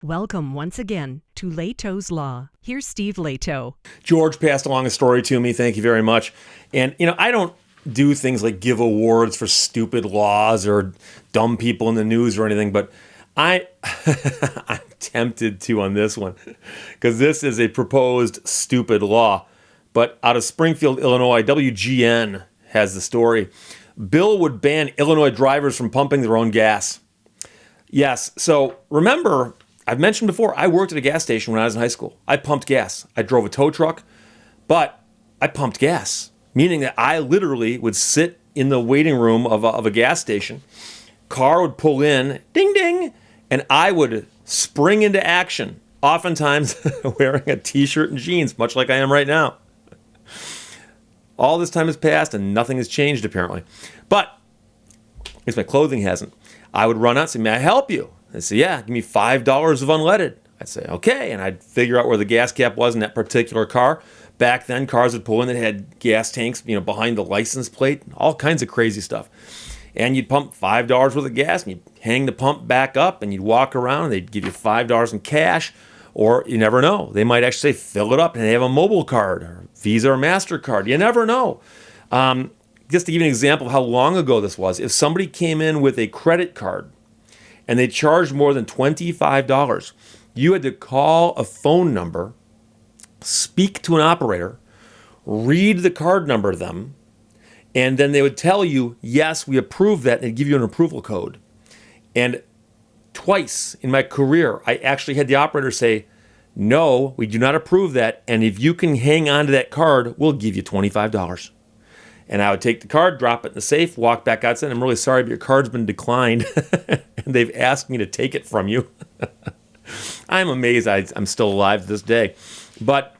Welcome once again to Lehto's Law. Here's Steve Lehto. George passed along a story to me. Thank you very much. And, I don't do things like give awards for stupid laws or dumb people in the news or anything, but I'm tempted to on this one because this is a proposed stupid law. But out of Springfield, Illinois, WGN has the story. Bill would ban Illinois drivers from pumping their own gas. Yes, so remember, I've mentioned before, I worked at a gas station when I was in high school. I pumped gas. I drove a tow truck, but I pumped gas, meaning that I literally would sit in the waiting room of a gas station. Car would pull in, ding, ding, and I would spring into action, oftentimes wearing a t-shirt and jeans, much like I am right now. All this time has passed and nothing has changed, apparently. But, I guess my clothing hasn't. I would run out and say, may I help you? They'd say, yeah, give me $5 of unleaded. I'd say, okay. And I'd figure out where the gas cap was in that particular car. Back then, cars would pull in that had gas tanks, behind the license plate, all kinds of crazy stuff. And you'd pump $5 worth of gas, and you'd hang the pump back up, and you'd walk around, and they'd give you $5 in cash. Or you never know. They might actually say, fill it up, and they have a mobile card, or Visa or MasterCard. You never know. Just to give you an example of how long ago this was, if somebody came in with a credit card, and they charged more than $25, you had to call a phone number, speak to an operator, read the card number to them, and then they would tell you, yes, we approve that, and give you an approval code. And twice in my career, I actually had the operator say, no, we do not approve that, and if you can hang on to that card, we'll give you $25. And I would take the card, drop it in the safe, walk back outside. I'm really sorry, but your card's been declined. And they've asked me to take it from you. I'm amazed I'm still alive to this day. But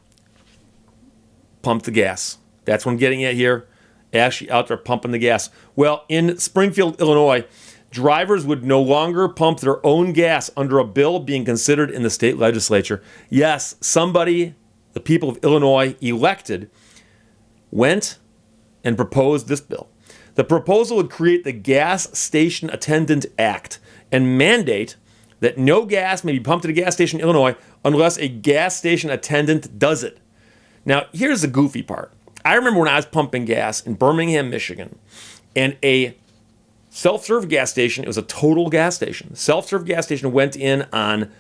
pump the gas. That's what I'm getting at here. Actually out there pumping the gas. Well, in Springfield, Illinois, drivers would no longer pump their own gas under a bill being considered in the state legislature. Yes, somebody, the people of Illinois elected, went and proposed this bill. The proposal would create the Gas Station Attendant Act and mandate that no gas may be pumped at a gas station in Illinois unless a gas station attendant does it. Now, here's the goofy part. I remember when I was pumping gas in Birmingham, Michigan, and a self-serve gas station, it was a total gas station. Self-serve gas station went in on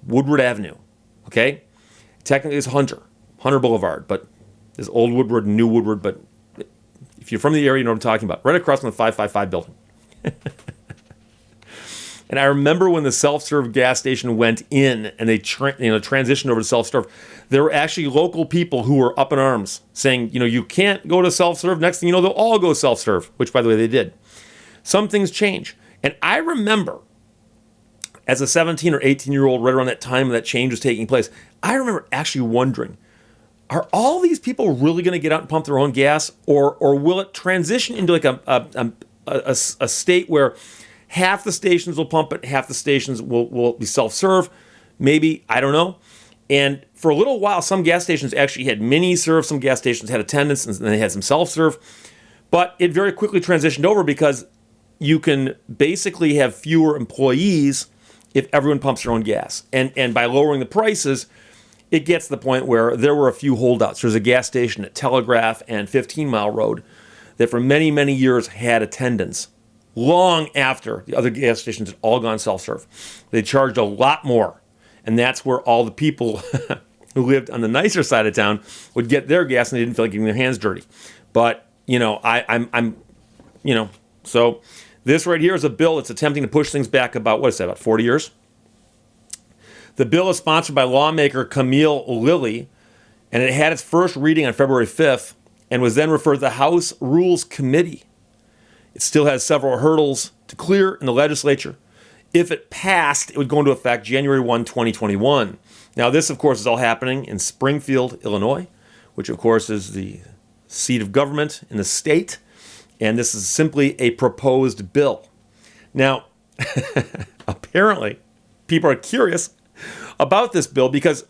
Woodward Avenue, okay? Technically it's Hunter Boulevard, but there's Old Woodward and New Woodward, but if you're from the area, you know what I'm talking about. Right across from the 555 building. And I remember when the self-serve gas station went in and they transitioned over to self-serve, there were actually local people who were up in arms saying, you can't go to self-serve. Next thing you know, they'll all go self-serve, which, by the way, they did. Some things change. And I remember as a 17 or 18-year-old, right around that time that change was taking place, I remember actually wondering, are all these people really going to get out and pump their own gas, or will it transition into like a state where half the stations will pump it, half the stations will be self-serve? Maybe, I don't know. And for a little while, some gas stations actually had mini-serve, some gas stations had attendants, and then they had some self-serve. But it very quickly transitioned over because you can basically have fewer employees if everyone pumps their own gas. And by lowering the prices, it gets to the point where there were a few holdouts. There's a gas station at Telegraph and 15 Mile Road that for many, many years had attendants long after the other gas stations had all gone self-serve. They charged a lot more. And that's where all the people who lived on the nicer side of town would get their gas and they didn't feel like getting their hands dirty. But, so this right here is a bill that's attempting to push things back about 40 years? The bill is sponsored by lawmaker Camille Lilly, and it had its first reading on February 5th and was then referred to the House Rules Committee. It still has several hurdles to clear in the legislature. If it passed, it would go into effect January 1, 2021. Now, this, of course, is all happening in Springfield, Illinois, which, of course, is the seat of government in the state, and this is simply a proposed bill. Now, apparently, people are curious about this bill because,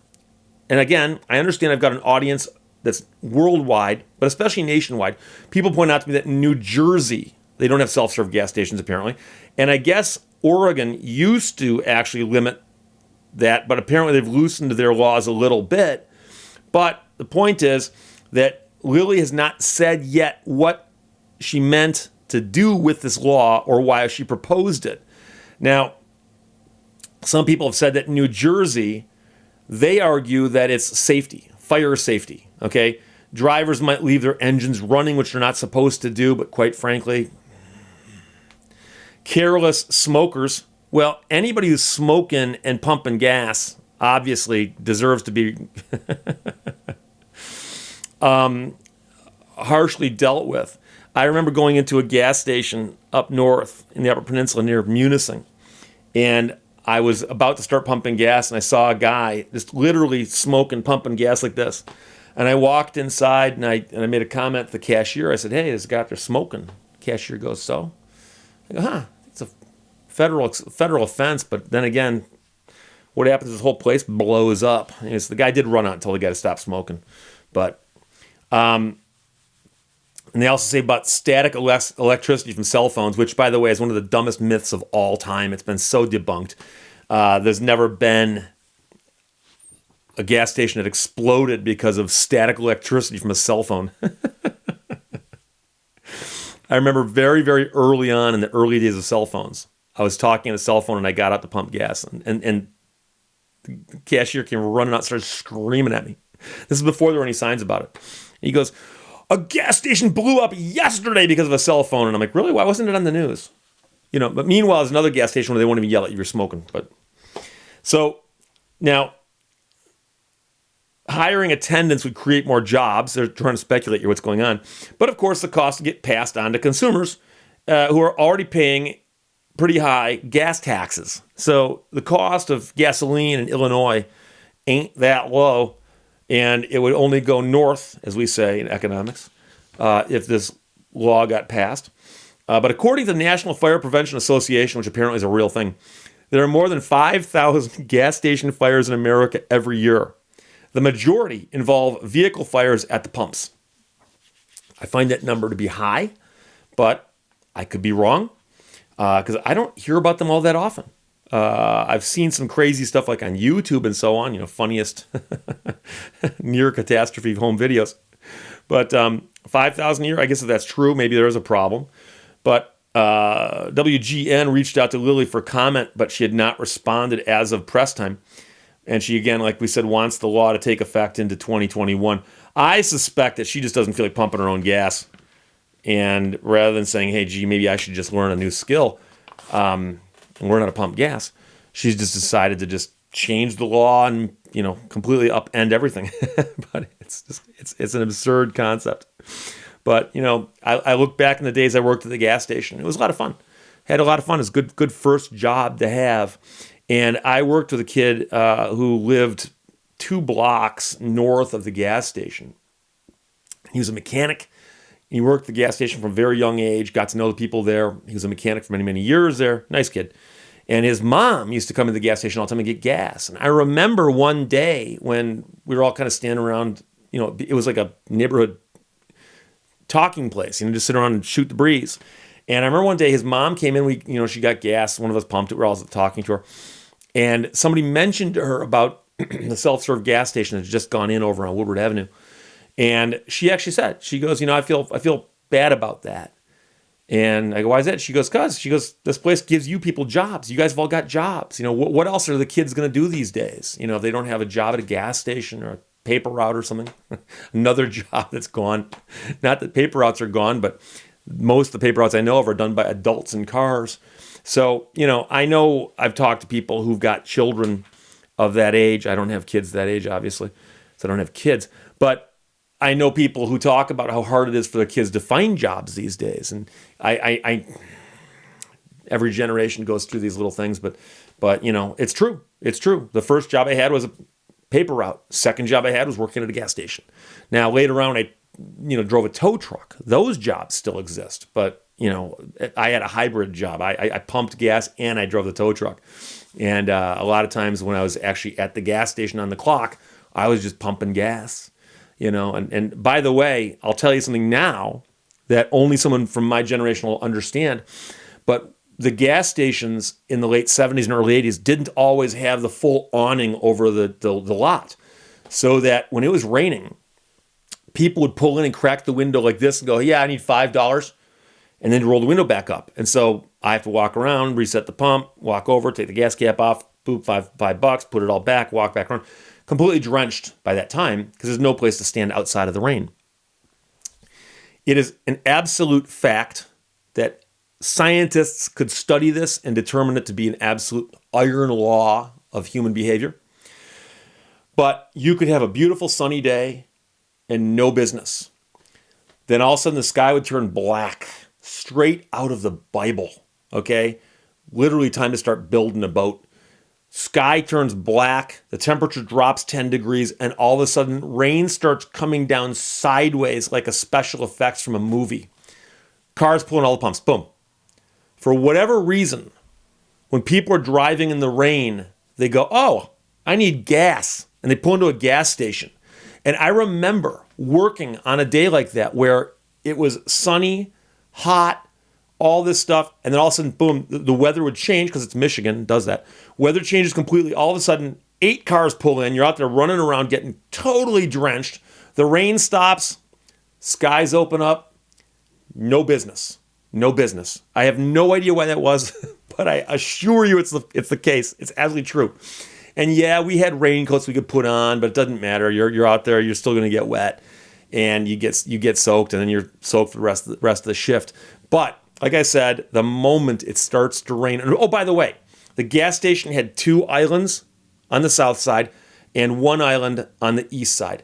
and again, I understand I've got an audience that's worldwide, but especially nationwide. People point out to me that in New Jersey, they don't have self-serve gas stations, apparently. And I guess Oregon used to actually limit that, but apparently they've loosened their laws a little bit. But the point is that Lilly has not said yet what she meant to do with this law or why she proposed it. Now, some people have said that in New Jersey, they argue that it's safety, fire safety, okay? Drivers might leave their engines running, which they're not supposed to do, but quite frankly, careless smokers, well, anybody who's smoking and pumping gas obviously deserves to be harshly dealt with. I remember going into a gas station up north in the Upper Peninsula near Munising, and I was about to start pumping gas, and I saw a guy just literally smoking, pumping gas like this. And I walked inside, and I made a comment to the cashier. I said, "Hey, this guy out there smoking." The cashier goes, "So?" I go, "Huh, it's a federal offense." But then again, what happens is this whole place blows up. And the guy did run out and told the guy to stop smoking. But, and they also say about static electricity from cell phones, which, by the way, is one of the dumbest myths of all time. It's been so debunked. There's never been a gas station that exploded because of static electricity from a cell phone. I remember very, very early on in the early days of cell phones, I was talking on a cell phone and I got out to pump gas, and the cashier came running out and started screaming at me. This is before there were any signs about it. He goes, "A gas station blew up yesterday because of a cell phone." And I'm like, "Really? Why wasn't it on the news?" But meanwhile, there's another gas station where they won't even yell at you if you're smoking. But so now, hiring attendants would create more jobs. They're trying to speculate here what's going on. But of course, the costs get passed on to consumers who are already paying pretty high gas taxes. So the cost of gasoline in Illinois ain't that low, and it would only go north, as we say in economics, if this law got passed. But according to the National Fire Prevention Association, which apparently is a real thing, there are more than 5,000 gas station fires in America every year. The majority involve vehicle fires at the pumps. I find that number to be high, but I could be wrong because I don't hear about them all that often. I've seen some crazy stuff like on YouTube and so on, funniest near catastrophe home videos. But 5,000 a year, I guess if that's true, maybe there is a problem. But WGN reached out to Lilly for comment, but she had not responded as of press time. And she, again, like we said, wants the law to take effect into 2021. I suspect that she just doesn't feel like pumping her own gas. And rather than saying, "Hey, gee, maybe I should just learn a new skill and learn how to pump gas," she's just decided to just change the law and, completely upend everything. But it's an absurd concept. But, I look back in the days I worked at the gas station. It was a lot of fun. Had a lot of fun. It was a good first job to have. And I worked with a kid who lived 2 blocks north of the gas station. He was a mechanic. He worked at the gas station from a very young age, got to know the people there. He was a mechanic for many, many years there. Nice kid. And his mom used to come to the gas station all the time and get gas. And I remember one day when we were all kind of standing around, it was like a neighborhood talking place, just sit around and shoot the breeze. And I remember one day his mom came in, she got gas. One of us pumped it. We're all talking to her. And somebody mentioned to her about the self-serve gas station that's just gone in over on Woodward Avenue. And she actually said, she goes, I feel bad about that. And I go, "Why is that?" She goes, "This place gives you people jobs. You guys have all got jobs. What else are the kids going to do these days? If they don't have a job at a gas station or a paper route or something." Another job that's gone. Not that paper routes are gone, but most of the paper routes I know of are done by adults in cars. So, I know I've talked to people who've got children of that age. I don't have kids that age, obviously, so I don't have kids. But I know people who talk about how hard it is for their kids to find jobs these days. And I every generation goes through these little things, but it's true. It's true. The first job I had was a paper route. Second job I had was working at a gas station. Now, later on, I drove a tow truck. Those jobs still exist, but I had a hybrid job. I pumped gas and I drove the tow truck. And a lot of times when I was actually at the gas station on the clock, I was just pumping gas, And by the way, I'll tell you something now that only someone from my generation will understand. But the gas stations in the late 70s and early 80s didn't always have the full awning over the lot. So that when it was raining, people would pull in and crack the window like this and go, yeah, I need $5. And then roll the window back up. And so I have to walk around, reset the pump, walk over, take the gas cap off, boop, $5, put it all back, walk back around. Completely drenched by that time because there's no place to stand outside of the rain. It is an absolute fact that scientists could study this and determine it to be an absolute iron law of human behavior. But you could have a beautiful sunny day and no business. Then all of a sudden the sky would turn black, straight out of the Bible, okay? Literally time to start building a boat. Sky turns black, the temperature drops 10 degrees, and all of a sudden rain starts coming down sideways like a special effects from a movie. Cars pulling all the pumps, boom. For whatever reason, when people are driving in the rain, they go, oh, I need gas. And they pull into a gas station. And I remember working on a day like that where it was sunny, hot, all this stuff, and then all of a sudden, boom, the weather would change because it's Michigan, does that. Weather changes completely. All of a sudden, 8 cars pull in. You're out there running around getting totally drenched. The rain stops. Skies open up. No business. No business. I have no idea why that was, but I assure you it's the case. It's absolutely true. And yeah, we had raincoats we could put on, but it doesn't matter. You're out there. You're still going to get wet, and you get soaked, and then you're soaked for the rest of the shift. But like I said, the moment it starts to rain, and oh, by the way, the gas station had 2 islands on the south side and 1 island on the east side.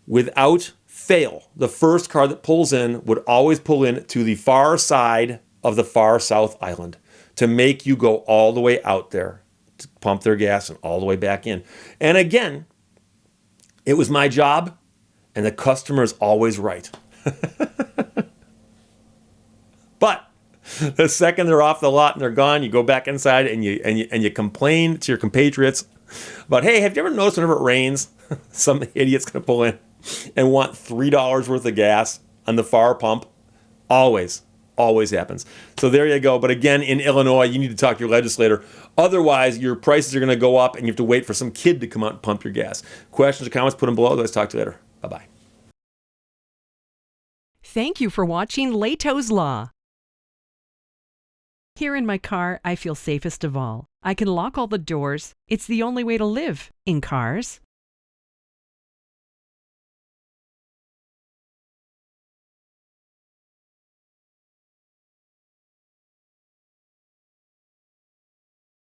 Without fail, the first car that pulls in would always pull in to the far side of the far south island to make you go all the way out there to pump their gas and all the way back in. And again, it was my job, and the customer is always right. But the second they're off the lot and they're gone, you go back inside and you complain to your compatriots about, hey, have you ever noticed whenever it rains, some idiot's going to pull in and want $3 worth of gas on the far pump? Always happens. So there you go. But again, in Illinois, you need to talk to your legislator. Otherwise, your prices are going to go up and you have to wait for some kid to come out and pump your gas. Questions or comments, put them below. Let's talk to you later. Bye-bye. Thank you for watching Lehto's Law. Here in my car, I feel safest of all. I can lock all the doors. It's the only way to live in cars.